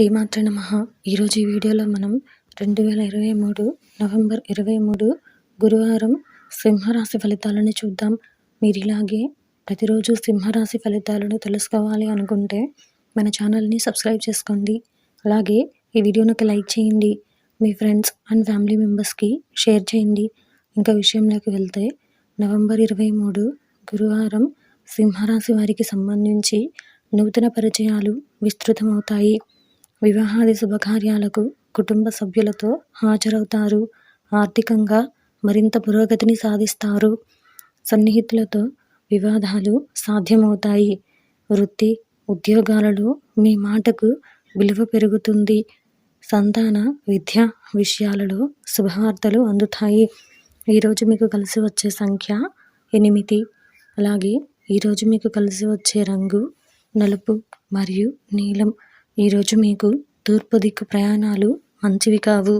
శ్రీమాత్రే నమః. ఈరోజు ఈ వీడియోలో మనం 2023 నవంబర్ 23 గురువారం సింహరాశి ఫలితాలను చూద్దాం. మీరు ఇలాగే ప్రతిరోజు సింహరాశి ఫలితాలను తెలుసుకోవాలి అనుకుంటే మన ఛానల్ని సబ్స్క్రైబ్ చేసుకోండి. అలాగే ఈ వీడియోకి లైక్ చేయండి. మీ ఫ్రెండ్స్ అండ్ ఫ్యామిలీ మెంబర్స్కి షేర్ చేయండి. ఇంకా విషయంలోకి వెళ్తే నవంబర్ 23 గురువారం సింహరాశి వారికి సంబంధించి నూతన పరిచయాలు విస్తృతమవుతాయి. వివాహాది శుభకార్యాలకు కుటుంబ సభ్యులతో హాజరవుతారు. ఆర్థికంగా మరింత పురోగతిని సాధిస్తారు. సన్నిహితులతో వివాదాలు సాధ్యమవుతాయి. వృత్తి ఉద్యోగాలలో మీ మాటకు విలువ పెరుగుతుంది. సంతాన విద్య విషయాలలో శుభవార్తలు అందుతాయి. ఈరోజు మీకు కలిసి వచ్చే సంఖ్య 8. అలాగే ఈరోజు మీకు కలిసి వచ్చే రంగు నలుపు మరియు నీలం. ఈరోజు మీకు తూర్పు దిక్కు ప్రయాణాలు మంచివి కావు.